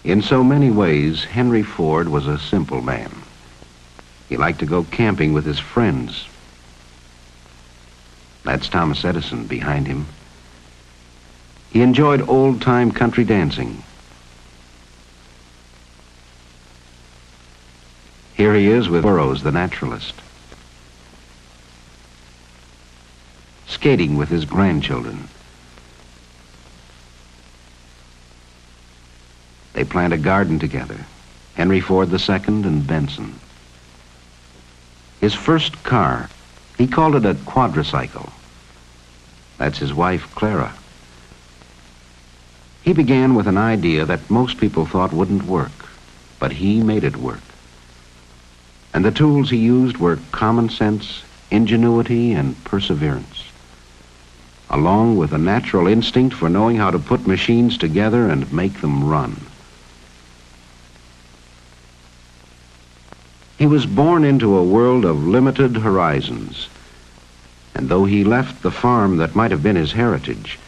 In so many ways, Henry Ford was a simple man. He liked to go camping with his friends. That's Thomas Edison behind him. He enjoyed old-time country dancing. Here he is with Burroughs, the naturalist, skating with his grandchildren. They plant a garden together, Henry Ford II and Benson. His first car, he called it a quadricycle. That's his wife, Clara. He began with an idea that most people thought wouldn't work, but he made it work. And the tools he used were common sense, ingenuity, and perseverance, along with a natural instinct for knowing how to put machines together and make them run. He was born into a world of limited horizons, and though he left the farm that might have been his heritage,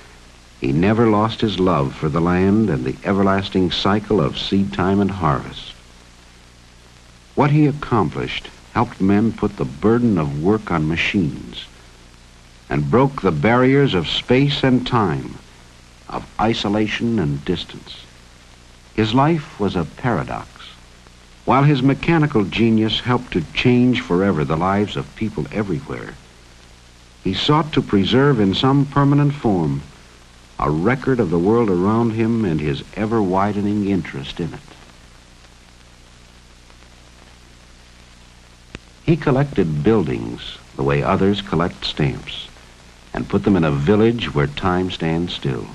he never lost his love for the land and the everlasting cycle of seed time and harvest. What he accomplished helped men put the burden of work on machines and broke the barriers of space and time, of isolation and distance. His life was a paradox. While his mechanical genius helped to change forever the lives of people everywhere, he sought to preserve in some permanent form a record of the world around him and his ever-widening interest in it. He collected buildings the way others collect stamps and put them in a village where time stands still.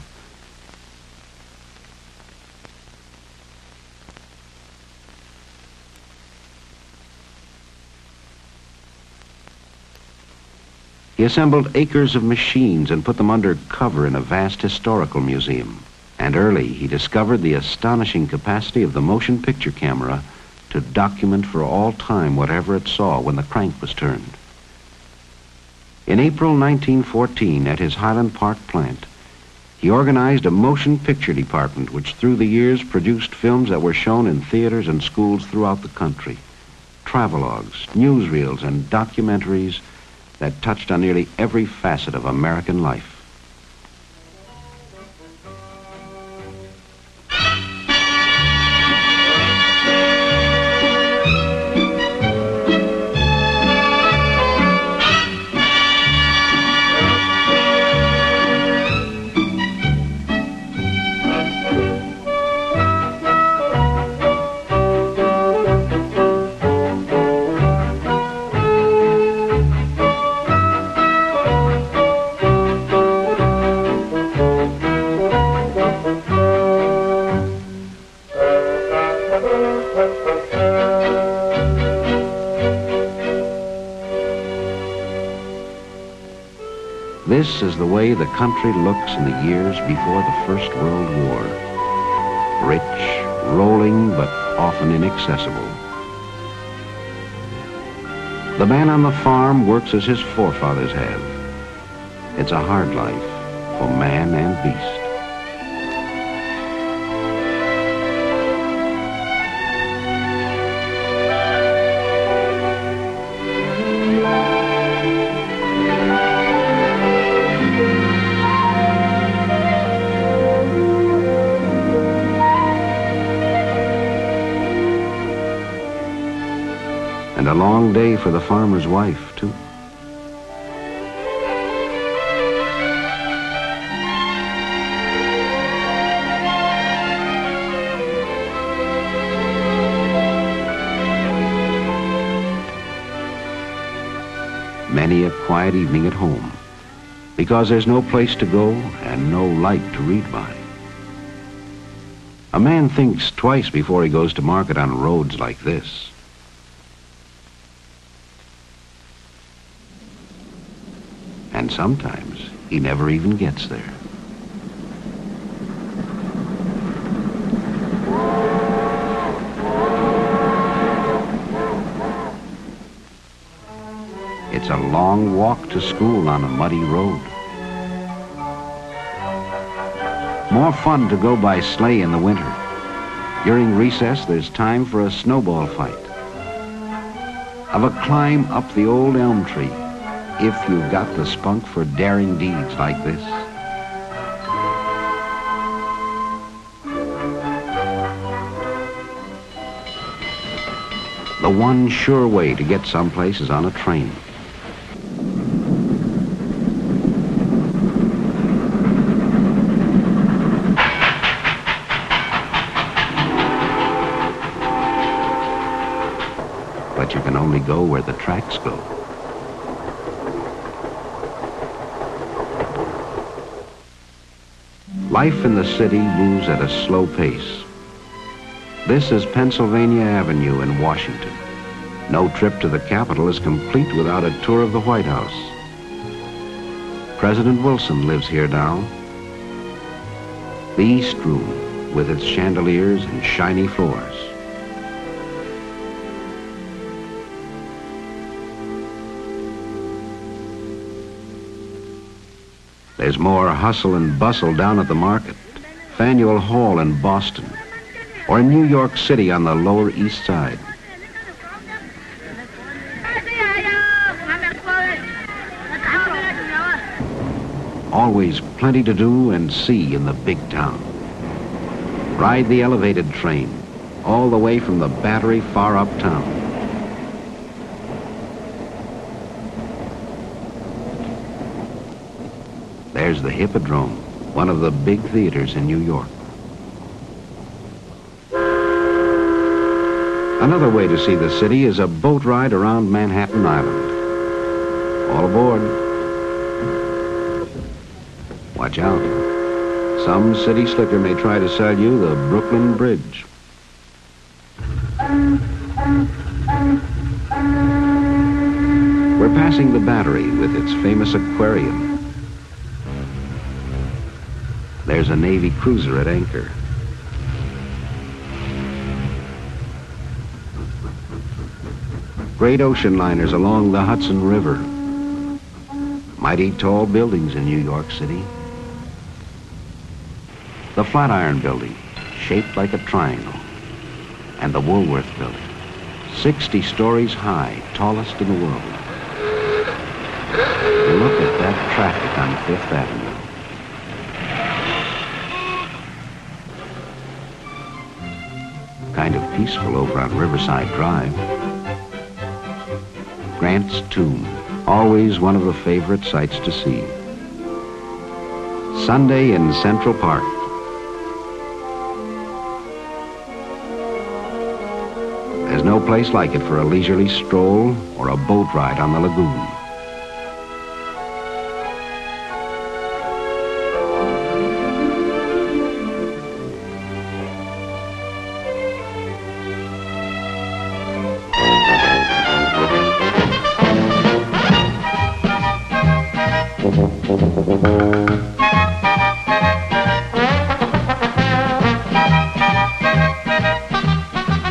He assembled acres of machines and put them under cover in a vast historical museum. And early, he discovered the astonishing capacity of the motion picture camera to document for all time whatever it saw when the crank was turned. In April 1914, at his Highland Park plant, he organized a motion picture department which through the years produced films that were shown in theaters and schools throughout the country, travelogues, newsreels, and documentaries that touched on nearly every facet of American life. This is the way the country looks in the years before the First World War. Rich, rolling, but often inaccessible. The man on the farm works as his forefathers have. It's a hard life for man and beast. And a long day for the farmer's wife, too. Many a quiet evening at home, because there's no place to go and no light to read by. A man thinks twice before he goes to market on roads like this. And sometimes he never even gets there. It's a long walk to school on a muddy road. More fun to go by sleigh in the winter, During recess, there's time for a snowball fight. Of a climb up the old elm tree, if you've got the spunk for daring deeds like this. The one sure way to get someplace is on a train. But you can only go where the tracks go. Life in the city moves at a slow pace. This is Pennsylvania Avenue in Washington. No trip to the Capitol is complete without a tour of the White House. President Wilson lives here now. The East Room, with its chandeliers and shiny floors. There's more hustle and bustle down at the market, Faneuil Hall in Boston, or in New York City on the Lower East Side. Always plenty to do and see in the big town. Ride the elevated train, all the way from the Battery far uptown. There's the Hippodrome, one of the big theaters in New York. Another way to see the city is a boat ride around Manhattan Island. All aboard. Watch out. Some city slicker may try to sell you the Brooklyn Bridge. We're passing the Battery with its famous aquarium. There's a Navy cruiser at anchor. Great ocean liners along the Hudson River. Mighty tall buildings in New York City. The Flatiron Building, shaped like a triangle. And the Woolworth Building, 60 stories high, tallest in the world. Look at that traffic on Fifth Avenue. Kind of peaceful over on Riverside Drive. Grant's Tomb, always one of the favorite sights to see. Sunday in Central Park. There's no place like it for a leisurely stroll or a boat ride on the lagoon.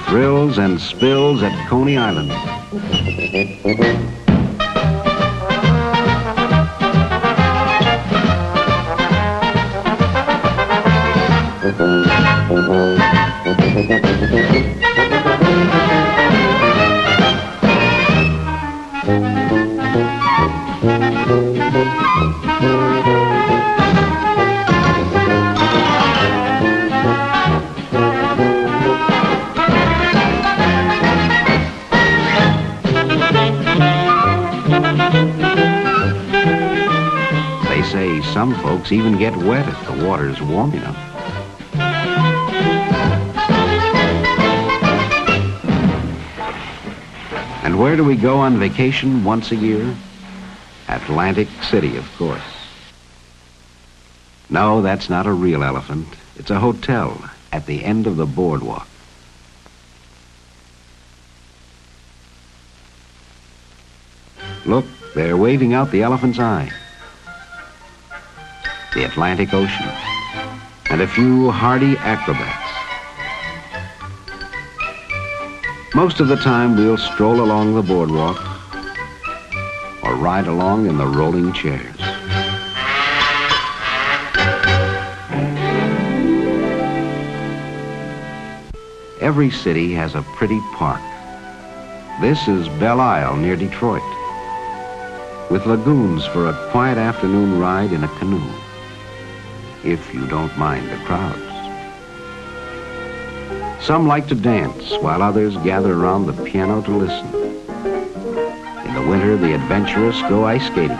Thrills and spills at Coney Island. They say some folks even get wet if the water's warm enough. And where do we go on vacation once a year? Atlantic City, of course. No, that's not a real elephant. It's a hotel at the end of the boardwalk. Look, they're waving out the elephant's eye. The Atlantic Ocean, and a few hardy acrobats. Most of the time, we'll stroll along the boardwalk or ride along in the rolling chairs. Every city has a pretty park. This is Belle Isle near Detroit, with lagoons for a quiet afternoon ride in a canoe, if you don't mind the crowds. Some like to dance, while others gather around the piano to listen. In the winter, the adventurous go ice skating.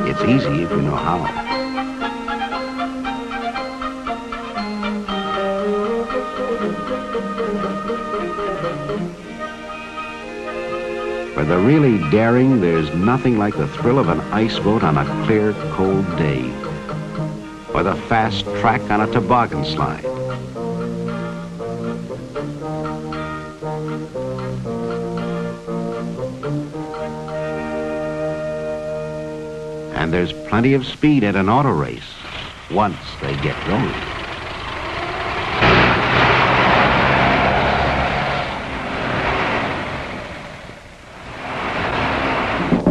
It's easy if you know how. For the really daring, there's nothing like the thrill of an ice boat on a clear, cold day, or the fast track on a toboggan slide. And there's plenty of speed at an auto race once they get going.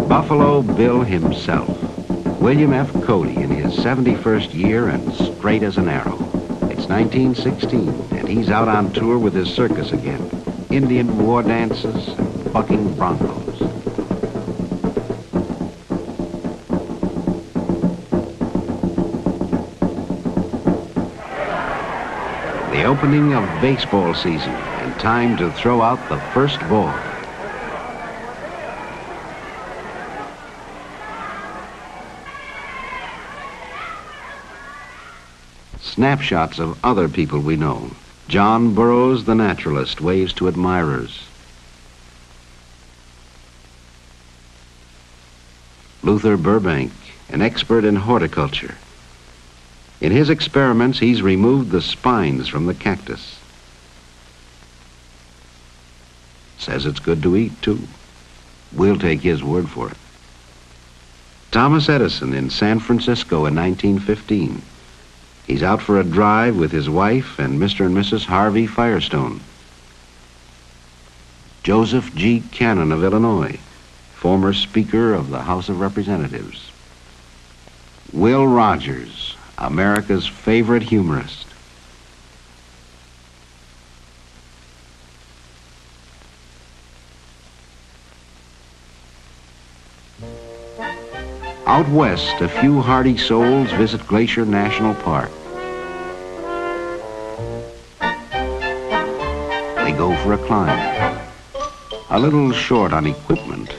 Buffalo Bill himself, William F. Cody, in his 71st year and straight as an arrow. It's 1916, and he's out on tour with his circus again. Indian war dances and bucking broncos. The opening of baseball season, and time to throw out the first ball. Snapshots of other people we know. John Burroughs, the naturalist, waves to admirers. Luther Burbank, an expert in horticulture. In his experiments, he's removed the spines from the cactus. Says it's good to eat, too. We'll take his word for it. Thomas Edison in San Francisco in 1915. He's out for a drive with his wife and Mr. and Mrs. Harvey Firestone. Joseph G. Cannon of Illinois, former Speaker of the House of Representatives. Will Rogers, America's favorite humorist. Out west, a few hardy souls visit Glacier National Park. They go for a climb. A little short on equipment,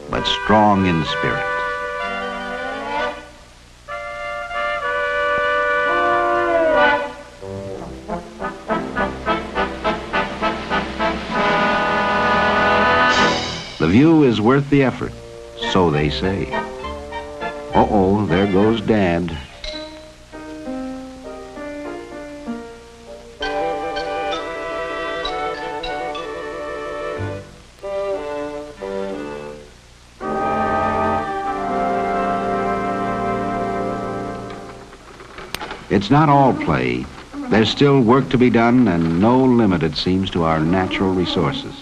but strong in spirit. The view is worth the effort, so they say. Uh-oh, there goes Dad. It's not all play. There's still work to be done, and no limit, it seems, to our natural resources.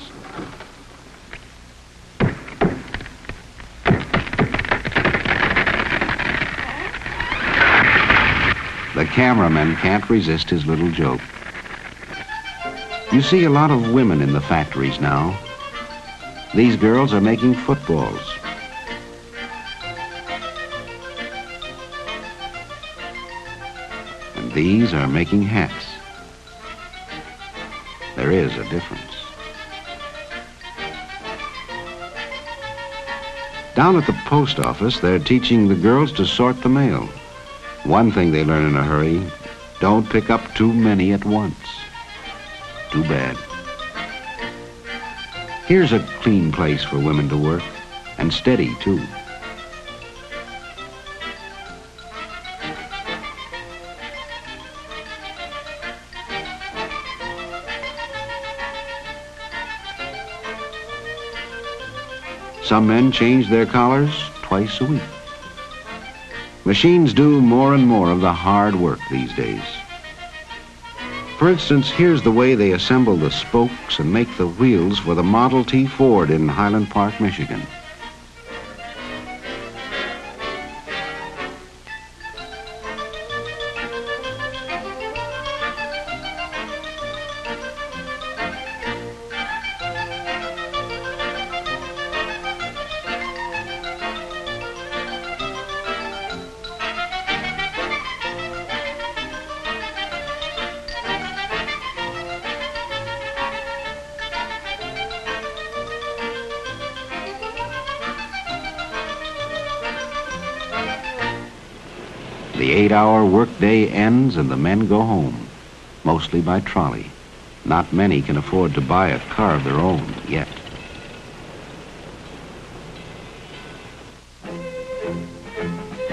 The cameraman can't resist his little joke. You see a lot of women in the factories now. These girls are making footballs. And these are making hats. There is a difference. Down at the post office, they're teaching the girls to sort the mail. One thing they learn in a hurry: don't pick up too many at once. Too bad. Here's a clean place for women to work, and steady, too. Some men change their collars twice a week. Machines do more and more of the hard work these days. For instance, here's the way they assemble the spokes and make the wheels for the Model T Ford in Highland Park, Michigan. The 8-hour workday ends and the men go home, mostly by trolley. Not many can afford to buy a car of their own yet.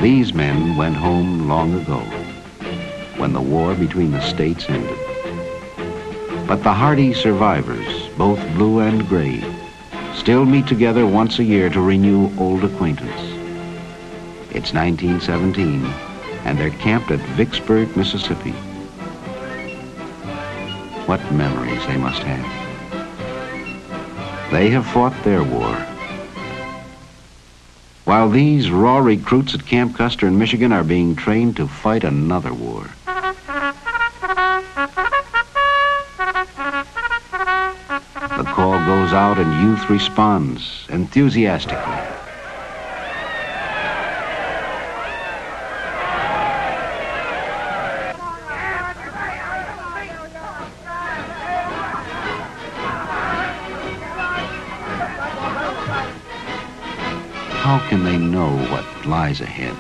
These men went home long ago, when the war between the states ended. But the hardy survivors, both blue and gray, still meet together once a year to renew old acquaintance. It's 1917, and they're camped at Vicksburg, Mississippi. What memories they must have. They have fought their war. While these raw recruits at Camp Custer in Michigan are being trained to fight another war. The call goes out and youth responds enthusiastically. How can they know what lies ahead?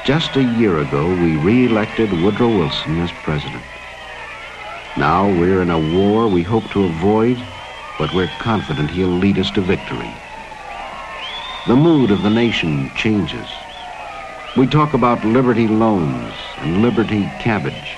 Just a year ago, we re-elected Woodrow Wilson as president. Now we're in a war we hope to avoid, but we're confident he'll lead us to victory. The mood of the nation changes. We talk about liberty loans and liberty cabbage.